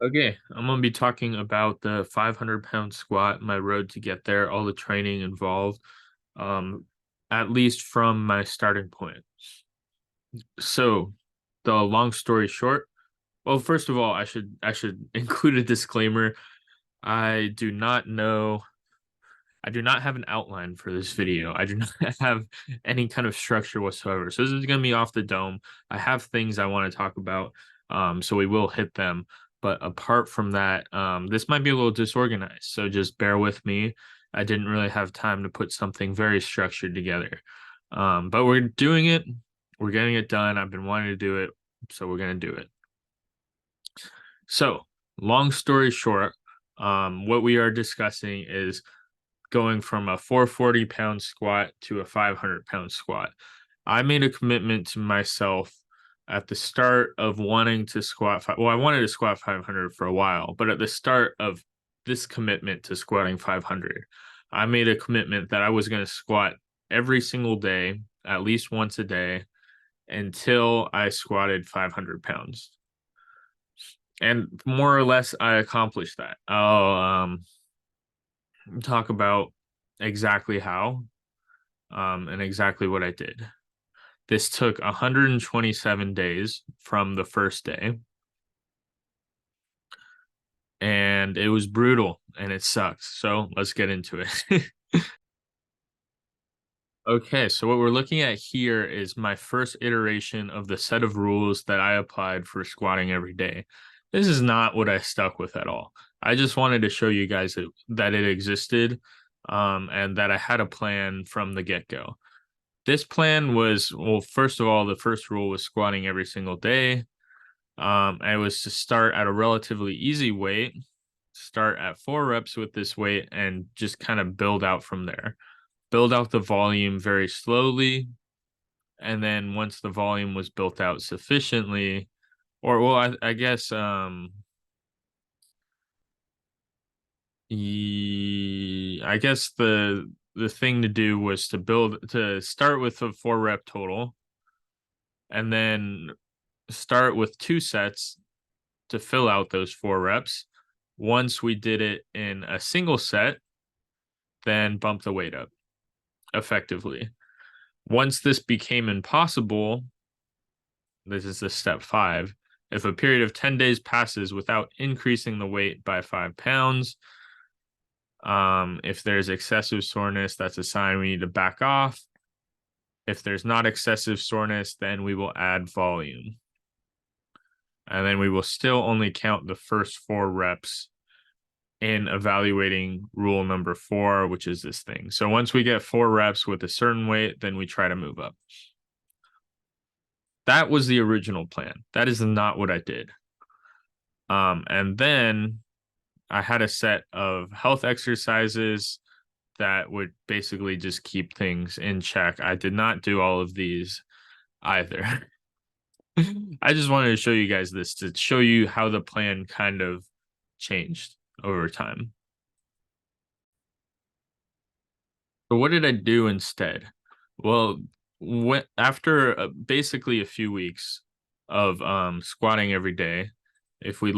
Okay, I'm gonna be talking about the 500-pound squat, my road to get there, all the training involved, um, at least from my starting point. So, the long story short, well, first of all, I should include a disclaimer. I do not know, I do not have an outline for this video. I do not have any kind of structure whatsoever. So this is gonna be off the dome. I have things I want to talk about, so we will hit them. But apart from that, this might be a little disorganized, so just bear with me. I didn't really have time to put something very structured together. But we're doing it. We're getting it done. I've been wanting to do it, so we're gonna do it. So, long story short, what we are discussing is going from a 440-pound squat to a 500-pound squat. I made a commitment to myself at the start of wanting to well, I wanted to squat 500 for a while, but at the start of this commitment to squatting 500, I made a commitment that I was going to squat every single day, at least once a day, until I squatted 500 pounds. And more or less, I accomplished that. I'll talk about exactly how and exactly what I did. This took 127 days from the first day, and it was brutal and it sucks. So let's get into it. Okay, so what we're looking at here is my first iteration of the set of rules that I applied for squatting every day. This is not what I stuck with at all. I just wanted to show you guys that it existed, and that I had a plan from the get-go. This plan was, well, first of all, the first rule was squatting every single day. And it was to start at a relatively easy weight, start at 4 reps with this weight, and just kind of build out from there. Build out the volume very slowly. And then once the volume was built out sufficiently, or well, I guess I guess the thing to do was to start with a 4 rep total and then start with 2 sets to fill out those 4 reps. Once we did it in a single set, then bump the weight up effectively. Once this became impossible, this is the step 5. If a period of 10 days passes without increasing the weight by 5 pounds, if there's excessive soreness, that's a sign we need to back off. If there's not excessive soreness, then we will add volume. And then we will still only count the first 4 reps in evaluating rule number 4, which is this thing. So once we get 4 reps with a certain weight, then we try to move up. That was the original plan. That is not what I did. And then I had a set of health exercises that would basically just keep things in check. I did not do all of these either. I just wanted to show you guys this to show you how the plan kind of changed over time. So what did I do instead? Well, after basically a few weeks of squatting every day, if we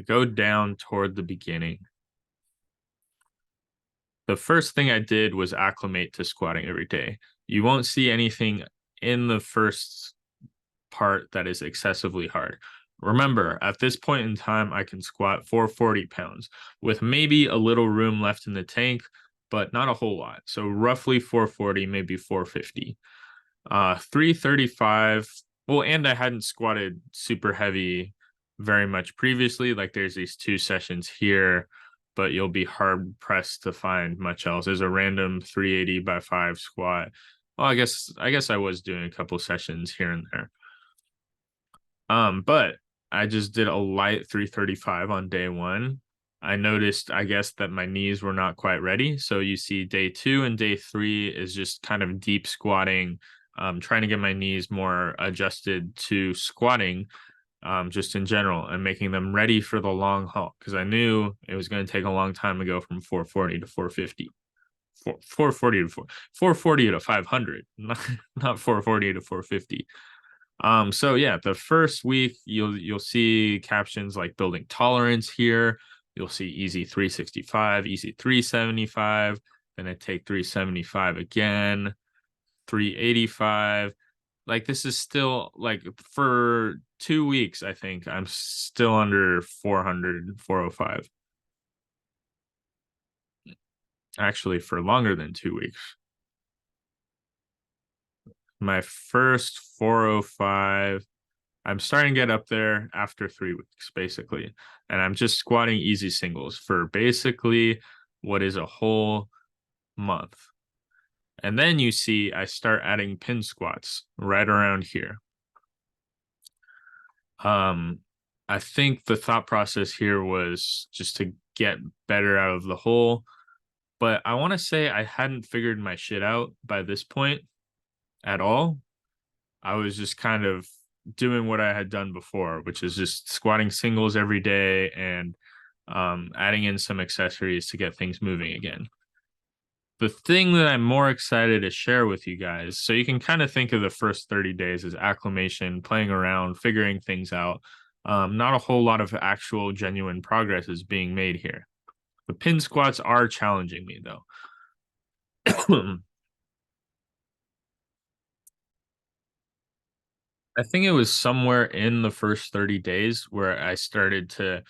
go down toward the beginning, the first thing I did was acclimate to squatting every day. You won't see anything in the first part that is excessively hard. Remember, at this point in time, I can squat 440 pounds with maybe a little room left in the tank, but not a whole lot. So roughly 440, maybe 450. 335. Well, and I hadn't squatted super heavy very much previously. Like there's these 2 sessions here, but you'll be hard pressed to find much else. There's a random 380 by 5 squat. Well, I guess I was doing a couple sessions here and there. But I just did a light 335 on day 1. I noticed, I guess, that my knees were not quite ready. So you see day 2 and day 3 is just kind of deep squatting, trying to get my knees more adjusted to squatting, just in general, and making them ready for the long haul. Because I knew it was going to take a long time to go from 440 to 450. 440 to 500, not 440 to 450. So yeah, the first week you'll see captions like building tolerance here. You'll see easy 365, easy 375, then I take 375 again, 385. Like this is still like for 2 weeks, I think I'm still under 400, 405. Actually, for longer than 2 weeks. My first 405, I'm starting to get up there after 3 weeks, basically. And I'm just squatting easy singles for basically what is a whole month. And then you see I start adding pin squats right around here. Um, I think the thought process here was just to get better out of the hole. But I want to say I hadn't figured my shit out by this point at all. I was just kind of doing what I had done before, which is just squatting singles every day and adding in some accessories to get things moving again. The thing that I'm more excited to share with you guys, so you can kind of think of the first 30 days as acclimation, playing around, figuring things out. Not a whole lot of actual genuine progress is being made here. The pin squats are challenging me though. I think it was somewhere in the first 30 days where I started to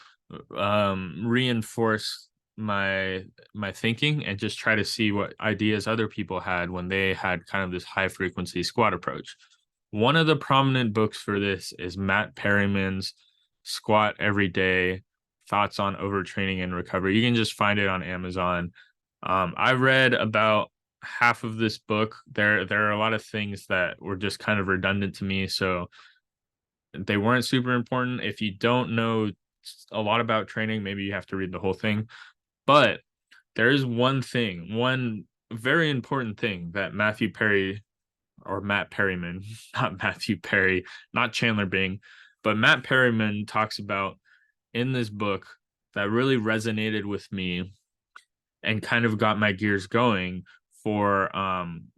reinforce my thinking and just try to see what ideas other people had when they had kind of this high frequency squat approach. One of the prominent books for this is Matt Perryman's Squat Every Day: Thoughts on Overtraining and Recovery. You can just find it on Amazon. I read about half of this book. There are a lot of things that were just kind of redundant to me, so they weren't super important. If you don't know a lot about training, maybe you have to read the whole thing. But there is one thing, one very important thing that Matthew Perry or Matt Perryman, not Matthew Perry, not Chandler Bing, but Matt Perryman talks about in this book that really resonated with me and kind of got my gears going for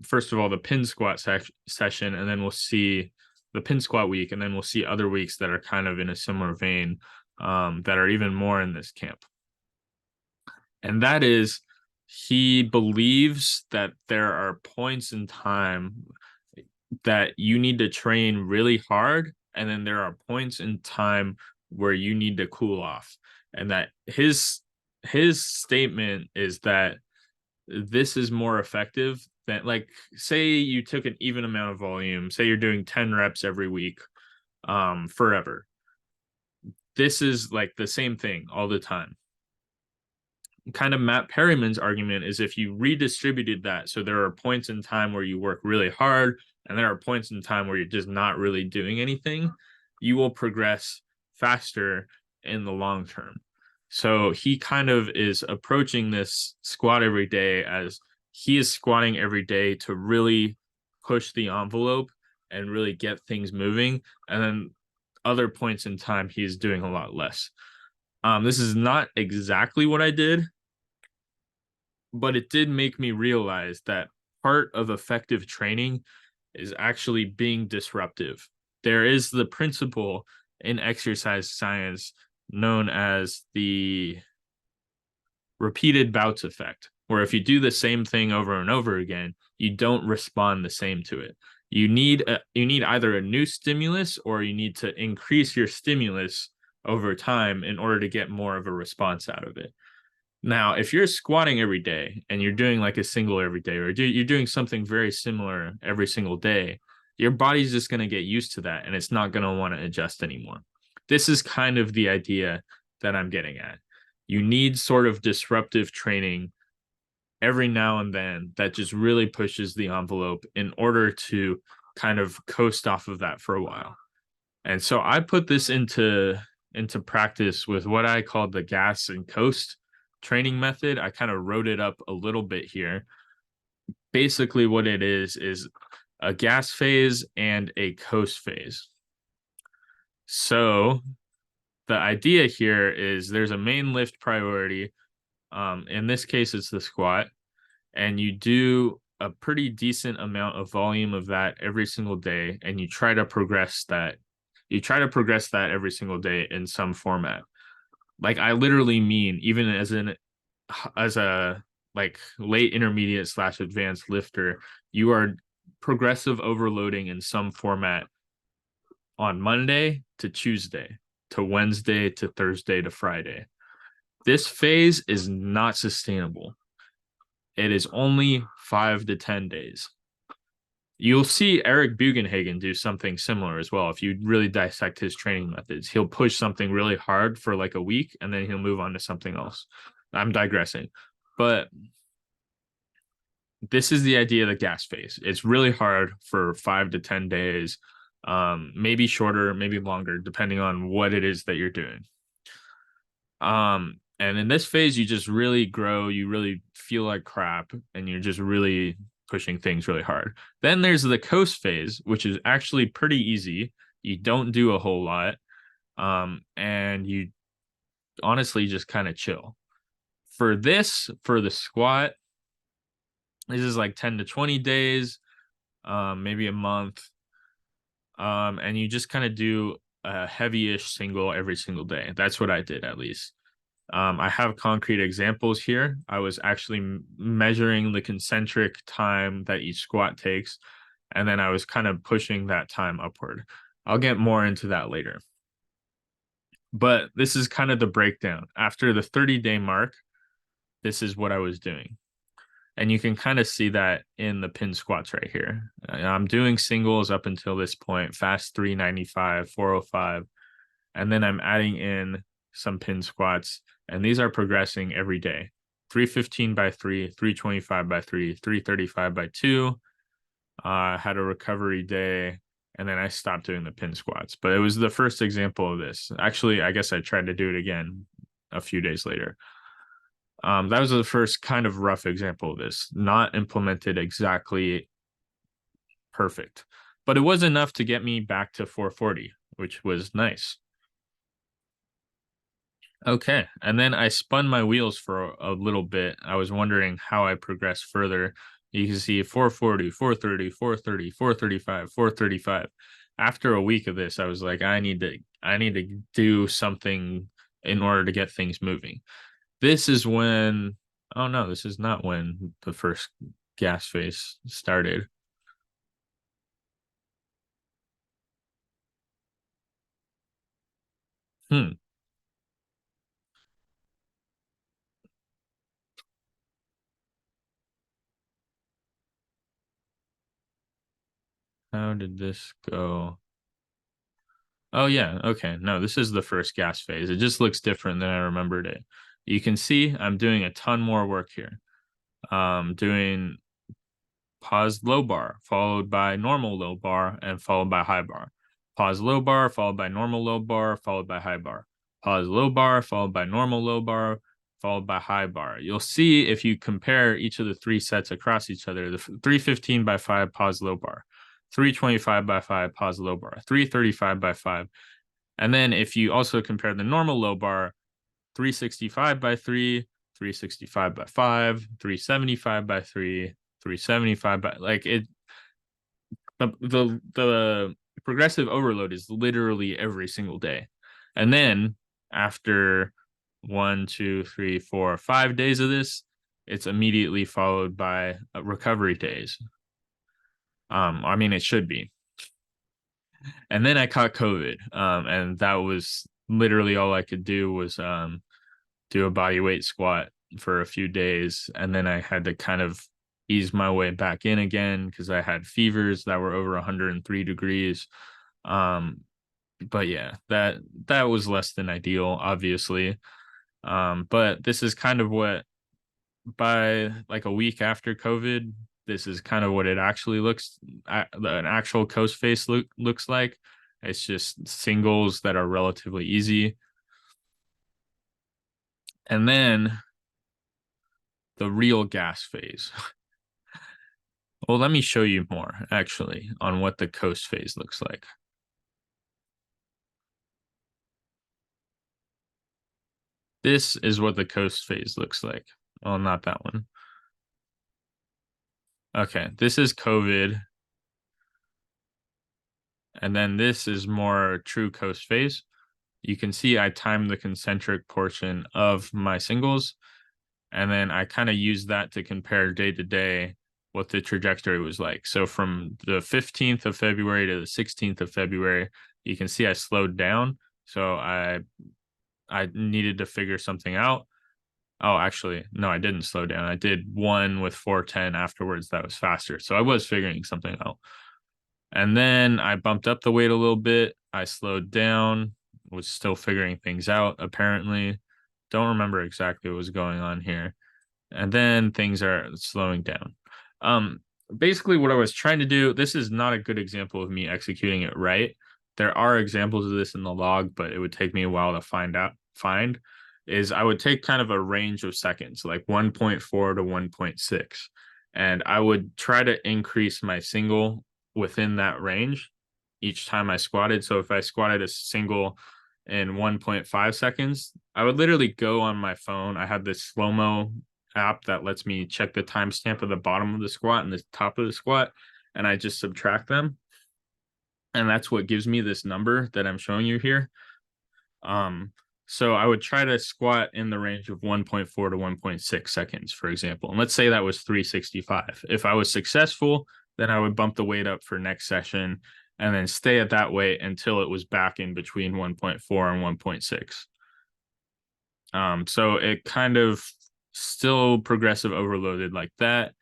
first of all the pin squat session, and then we'll see the pin squat week, and then we'll see other weeks that are kind of in a similar vein, that are even more in this camp. And that is, he believes that there are points in time that you need to train really hard, and then there are points in time where you need to cool off. And that his statement is that this is more effective than, like, say you took an even amount of volume, say you're doing 10 reps every week forever. This is like the same thing all the time. Kind of Matt Perryman's argument is if you redistributed that, so there are points in time where you work really hard and there are points in time where you're just not really doing anything, you will progress faster in the long term. So he kind of is approaching this squat every day as he is squatting every day to really push the envelope and really get things moving. And then other points in time, he's doing a lot less. This is not exactly what I did, but it did make me realize that part of effective training is actually being disruptive. There is the principle in exercise science known as the repeated bouts effect, where if you do the same thing over and over again, you don't respond the same to it. You need either a new stimulus or you need to increase your stimulus over time in order to get more of a response out of it. Now, if you're squatting every day and you're doing like a single every day, or you're doing something very similar every single day, your body's just going to get used to that and it's not going to want to adjust anymore. This is kind of the idea that I'm getting at. You need sort of disruptive training every now and then that just really pushes the envelope in order to kind of coast off of that for a while. And so I put this into practice with what I call the gas and coast training method. I kind of wrote it up a little bit here. Basically, what it is a gas phase and a coast phase. So the idea here is there's a main lift priority. In this case, it's the squat, and you do a pretty decent amount of volume of that every single day, and you try to progress that. You try to progress that every single day in some format. Like I literally mean, even as a like late intermediate slash advanced lifter, you are progressive overloading in some format on Monday to Tuesday to Wednesday to Thursday to Friday. This phase is not sustainable. It is only 5 to 10 days. You'll see Eric Bugenhagen do something similar as well. If you really dissect his training methods, he'll push something really hard for like a week and then he'll move on to something else. I'm digressing. But this is the idea of the gas phase. It's really hard for 5 to 10 days, maybe shorter, maybe longer, depending on what it is that you're doing. And in this phase, you just really grow, you really feel like crap, and you're just really pushing things really hard. Then there's the coast phase, which is actually pretty easy. You don't do a whole lot. And you honestly just kind of chill. For the squat, this is like 10 to 20 days, maybe a month. And you just kind of do a heavy-ish single every single day. That's what I did, at least. I have concrete examples here. I was actually measuring the concentric time that each squat takes, and then I was kind of pushing that time upward. I'll get more into that later. But this is kind of the breakdown. After the 30-day mark, this is what I was doing. And you can kind of see that in the pin squats right here. I'm doing singles up until this point, fast 395, 405, and then I'm adding in some pin squats, and these are progressing every day. 315 by 3, 325 by 3, 335 by 2. Had a recovery day, and then I stopped doing the pin squats. But it was the first example of this. Actually, I guess I tried to do it again a few days later. That was the first kind of rough example of this, not implemented exactly perfect, but it was enough to get me back to 440, which was nice. Okay, and then I spun my wheels for a little bit. I was wondering how I progressed further. You can see 440, 430, 430, 435, 435. After a week of this, I was like, I need to do something in order to get things moving. This is when, oh no, this is not when the first gas phase started. Hmm. How did this go? Oh yeah, okay. No, this is the first gas phase. It just looks different than I remembered it. You can see I'm doing a ton more work here. Doing pause low bar, followed by normal low bar, and followed by high bar. Pause low bar, followed by normal low bar, followed by high bar. Pause low bar, followed by normal low bar, followed by high bar. You'll see if you compare each of the three sets across each other, the 315 by 5 pause low bar, 325 by 5 pause low bar, 335 by 5. And then if you also compare the normal low bar, 365 by 3, 365 by 5, 375 by 3, 375 by like it the progressive overload is literally every single day. And then after 1, 2, 3, 4, 5 days of this, it's immediately followed by recovery days. I mean it should be. And then I caught COVID. And that was literally all I could do was do a body weight squat for a few days, and then I had to kind of ease my way back in again because I had fevers that were over 103 degrees. Um, but yeah, that was less than ideal, obviously. But this is kind of what by like a week after COVID, this is kind of what it actually looks an actual coast face looks like. It's just singles that are relatively easy. And then the real gas phase. Well, let me show you more actually on what the coast phase looks like. This is what the coast phase looks like. Well, not that one. Okay, this is COVID. And then this is more true coast phase. You can see I timed the concentric portion of my singles, and then I kind of used that to compare day to day what the trajectory was like. So from the 15th of February to the 16th of February, you can see I slowed down. So I needed to figure something out. Oh, actually, no, I didn't slow down. I did one with 410 afterwards that was faster. So I was figuring something out. And then I bumped up the weight a little bit. I slowed down, was still figuring things out, apparently. Don't remember exactly what was going on here. And then things are slowing down. Um, Basically, what I was trying to do, this is not a good example of me executing it right. There are examples of this in the log, but it would take me a while to find is I would take kind of a range of seconds, like 1.4 to 1.6, and I would try to increase my single within that range each time I squatted. So if I squatted a single in 1.5 seconds, I would literally go on my phone. I had this slow-mo app that lets me check the timestamp of the bottom of the squat and the top of the squat, and I just subtract them. And that's what gives me this number that I'm showing you here. Um, so I would try to squat in the range of 1.4 to 1.6 seconds, for example. And let's say that was 365. If I was successful, then I would bump the weight up for next session and then stay at that weight until it was back in between 1.4 and 1.6. So it kind of still progressive overloaded like that.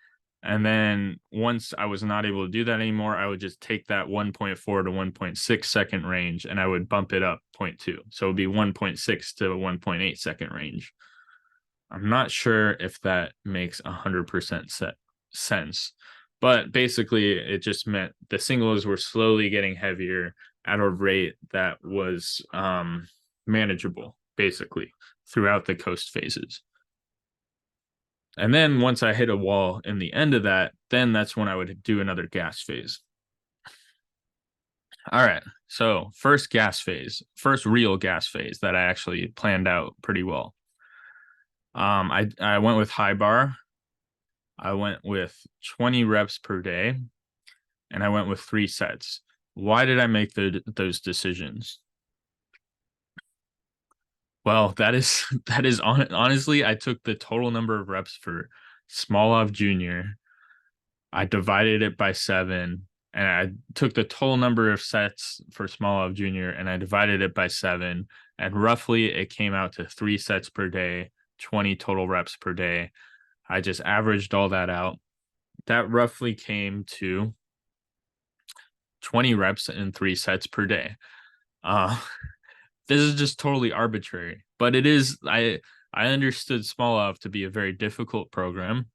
And then once I was not able to do that anymore, I would just take that 1.4 to 1.6 second range and I would bump it up 0.2. So it would be 1.6 to 1.8 second range. I'm not sure if that makes 100% sense, but basically it just meant the singles were slowly getting heavier at a rate that was manageable, basically, throughout the coast phases. And then once I hit a wall in the end of that, then that's when I would do another gas phase. All right. So, first gas phase, first real gas phase that I actually planned out pretty well. I went with high bar. I went with 20 reps per day, and I went with 3 sets. Why did I make those decisions? Well, honestly, I took the total number of reps for Smolov Jr. I divided it by 7, and I took the total number of sets for Smolov Jr. and I divided it by 7, and roughly it came out to 3 sets per day, 20 total reps per day. I just averaged all that out. That roughly came to 20 reps in 3 sets per day. Uh, this is just totally arbitrary, but it is. I understood Smolov to be a very difficult program,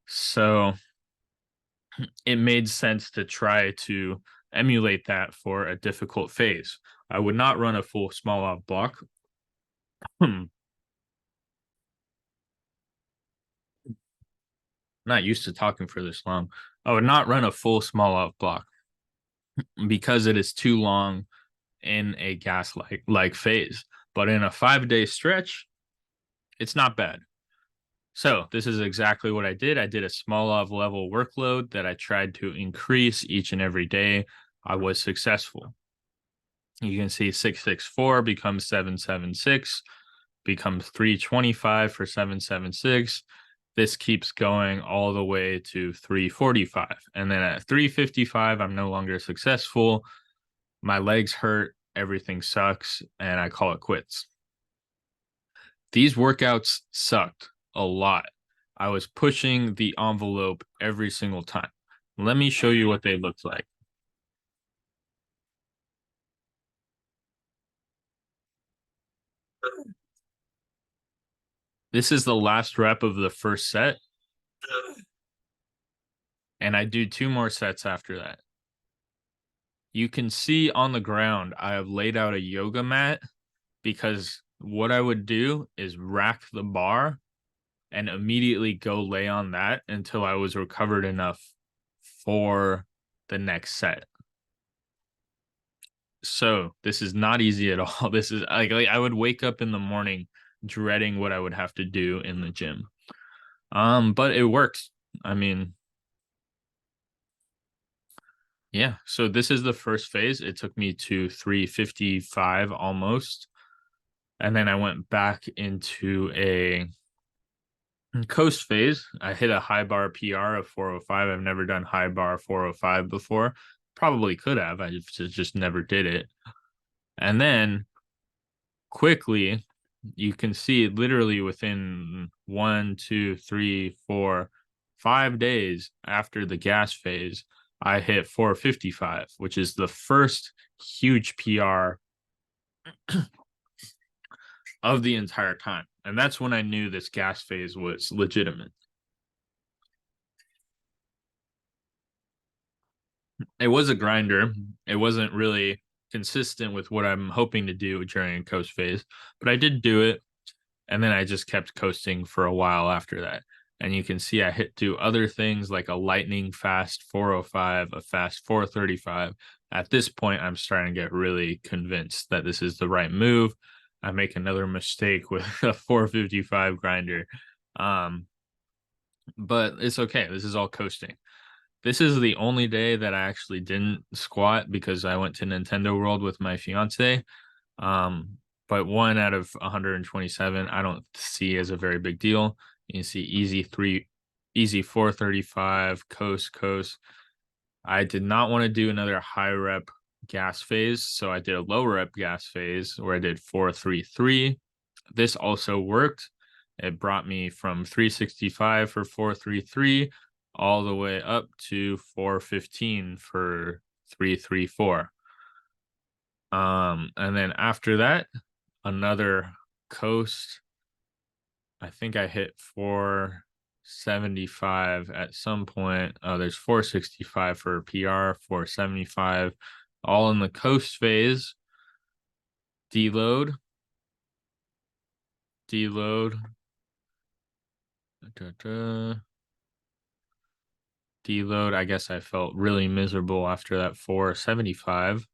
so it made sense to try to emulate that for a difficult phase. I would not run a full Smolov block. Not used to talking for this long. I would not run a full Smolov block because it is too long in a gas like phase. But in a 5-day stretch, it's not bad. So this is exactly what I did. I did a Smolov level workload that I tried to increase each and every day. I was successful. You can see 664 becomes 776, becomes 325 for 776. This keeps going all the way to 345. And then at 355, I'm no longer successful. My legs hurt, everything sucks, and I call it quits. These workouts sucked a lot. I was pushing the envelope every single time. Let me show you what they looked like. This is the last rep of the first set, and I do 2 more sets after that. You can see on the ground, I have laid out a yoga mat because what I would do is rack the bar and immediately go lay on that until I was recovered enough for the next set. So this is not easy at all. This is like I would wake up in the morning dreading what I would have to do in the gym. But it works. I mean, Yeah, so this is the first phase. It took me to 355 almost. And then I went back into a coast phase. I hit a high bar PR of 405. I've never done high bar 405 before. Probably could have. I just never did it. And then quickly, you can see literally within 1, 2, 3, 4, 5 days after the gas phase, I hit 455, which is the first huge PR of the entire time. And that's when I knew this gas phase was legitimate. It was a grinder. It wasn't really consistent with what I'm hoping to do during a coast phase, but I did do it. And then I just kept coasting for a while after that. And you can see I hit do other things like a lightning fast 405, a fast 435. At this point, I'm starting to get really convinced that this is the right move. I make another mistake with a 455 grinder. Um, but it's okay. This is all coasting. This is the only day that I actually didn't squat because I went to Nintendo World with my fiance. Um, but one out of 127, I don't see as a very big deal. You see easy 435, coast. I did not want to do another high rep gas phase, so I did a low rep gas phase where I did 433. This also worked. It brought me from 365 for 433 all the way up to 415 for 334. And then after that, another coast. I think I hit 475 at some point. Oh, there's 465 for PR, 475, all in the coast phase. Deload. Deload. Deload. I guess I felt really miserable after that 475.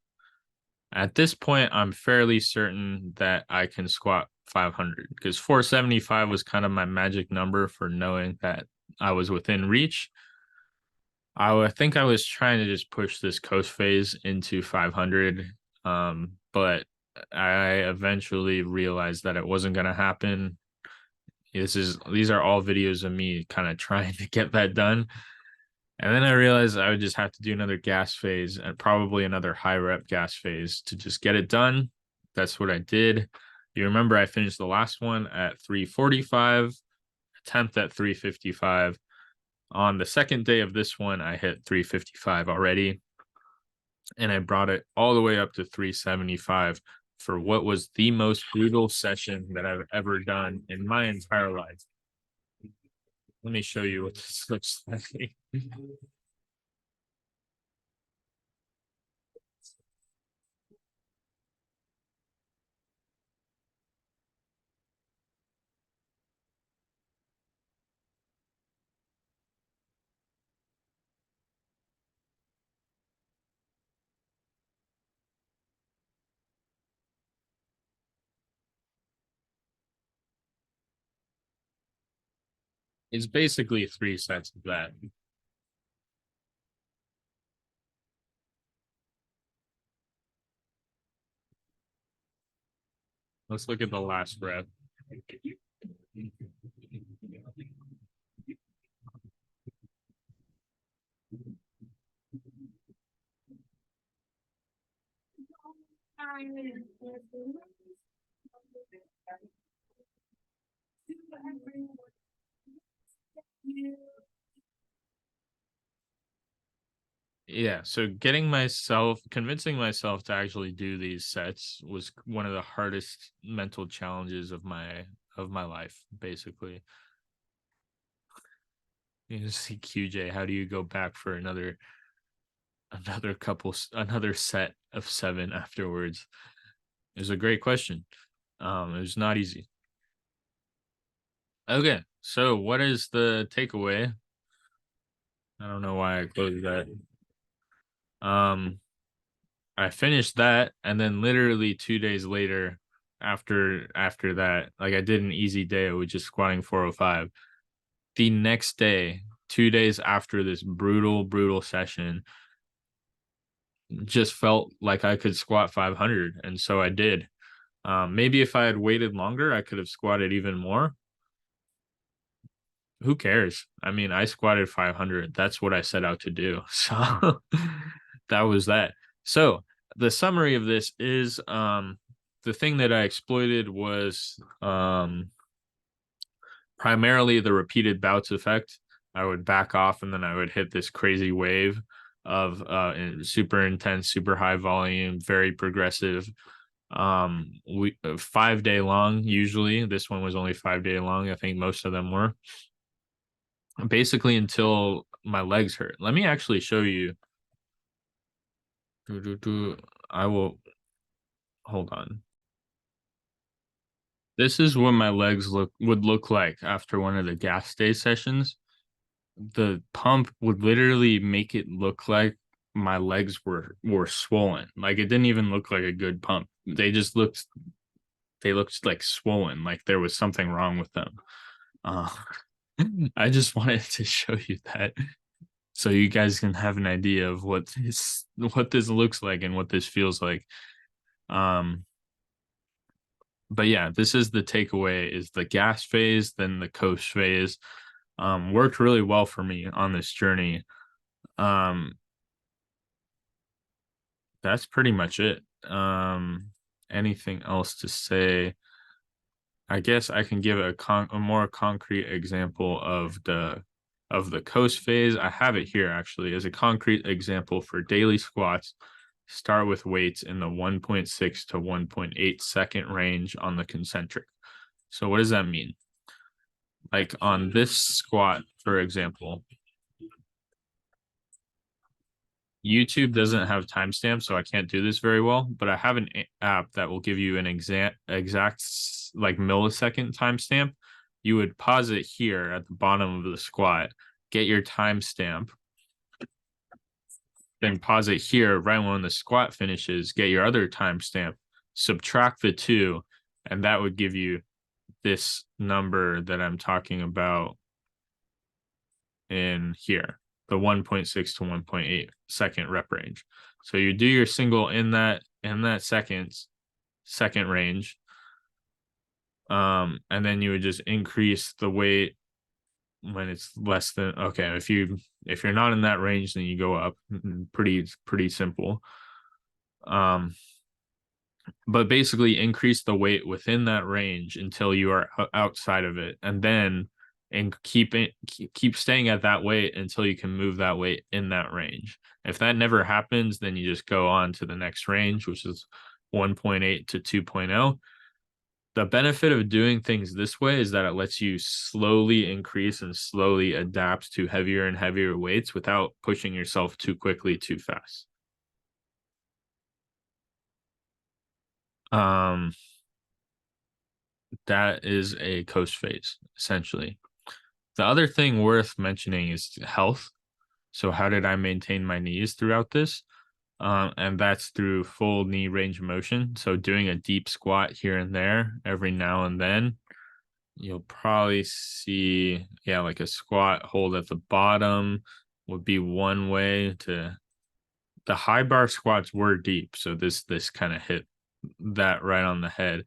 At this point, I'm fairly certain that I can squat 500 because 475 was kind of my magic number for knowing that I was within reach. I think I was trying to just push this coast phase into 500, but I eventually realized that it wasn't going to happen. These are all videos of me kind of trying to get that done. And then I realized I would just have to do another gas phase and probably another high rep gas phase to just get it done. That's what I did. You remember I finished the last one at 345, 10th at 355. On the second day of this one, I hit 355 already. And I brought it all the way up to 375 for what was the most brutal session that I've ever done in my entire life. Let me show you what this looks like. It's basically 3 sets of that. Let's look at the last rep. Yeah, so convincing myself to actually do these sets was one of the hardest mental challenges of my life, basically. You see QJ, how do you go back for another set of 7 afterwards? It was a great question. It was not easy. Okay, so what is the takeaway? I don't know why I closed that. I finished that, and then literally 2 days later, after that, like I did an easy day with just squatting 405. The next day, 2 days after this brutal session, just felt like I could squat 500, and so I did. Maybe if I had waited longer, I could have squatted even more. Who cares? I mean, I squatted 500. That's what I set out to do. So that was that. So the summary of this is the thing that I exploited was primarily the repeated bouts effect. I would back off and then I would hit this crazy wave of super intense, super high volume, very progressive. We 5 day long usually. This one was only 5 day long. I think most of them were basically until my legs hurt. Let me actually show you. I will hold on. This is what my legs would look like after one of the gas day sessions. The pump would literally make it look like my legs were swollen. Like it didn't even look like a good pump. They looked like swollen, like there was something wrong with them. Uh, I just wanted to show you that so you guys can have an idea of what this looks like and what this feels like. Um, but yeah, this is the takeaway: is the gas phase, then the coast phase. Worked really well for me on this journey. Um, that's pretty much it. Anything else to say? I guess I can give a more concrete example of the coast phase. I have it here actually as a concrete example for daily squats. Start with weights in the 1.6 to 1.8 second range on the concentric. So what does that mean? Like on this squat, for example, YouTube doesn't have timestamps, so I can't do this very well, but I have an app that will give you an exact like millisecond timestamp. You would pause it here at the bottom of the squat, get your timestamp, then pause it here right when the squat finishes, get your other timestamp, subtract the two, and that would give you this number that I'm talking about in here, the 1.6 to 1.8 second rep range. So you do your single in that second range. And then you would just increase the weight when it's less than okay. If you're not in that range, then you go up. Pretty simple. But basically increase the weight within that range until you are outside of it, and then keep staying at that weight until you can move that weight in that range. If that never happens, then you just go on to the next range, which is 1.8 to 2.0. The benefit of doing things this way is that it lets you slowly increase and slowly adapt to heavier and heavier weights without pushing yourself too quickly, too fast. Um, that is a coast phase, essentially. The other thing worth mentioning is health. So, how did I maintain my knees throughout this? And that's through full knee range of motion. So, doing a deep squat here and there every now and then. You'll probably see, yeah, like a squat hold at the bottom would be one way to. The high bar squats were deep, so this kind of hit that right on the head.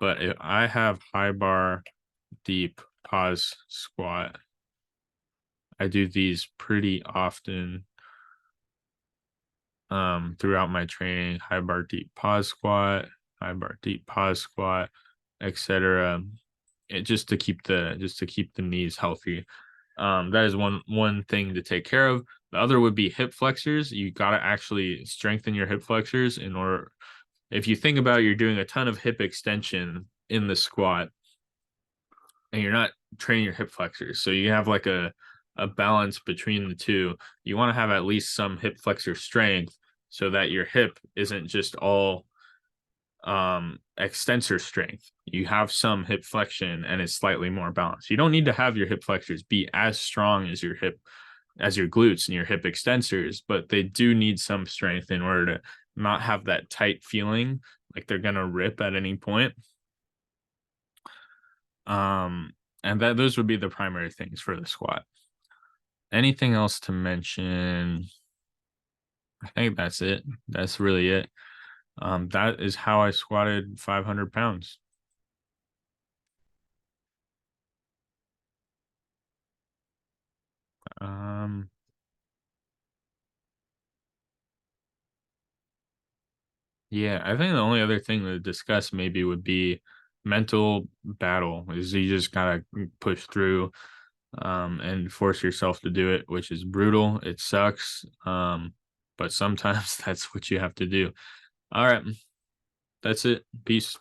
But if I have high bar deep pause squat, I do these pretty often throughout my training: high bar deep pause squat, high bar deep pause squat, etc. Just to keep the knees healthy. That is one thing to take care of. The other would be hip flexors. You got to actually strengthen your hip flexors in order. If you think about it, you're doing a ton of hip extension in the squat and you're not training your hip flexors. So you have like a balance between the two. You want to have at least some hip flexor strength so that your hip isn't just all extensor strength. You have some hip flexion and it's slightly more balanced. You don't need to have your hip flexors be as strong as your glutes and your hip extensors, but they do need some strength in order to not have that tight feeling like they're gonna rip at any point. And those would be the primary things for the squat. Anything else to mention? I think that's it. That's really it. That is how I squatted 500 pounds. Um, yeah, I think the only other thing to discuss maybe would be mental battle is you just gotta push through and force yourself to do it, which is brutal. It sucks. But sometimes that's what you have to do. All right, that's it. Peace.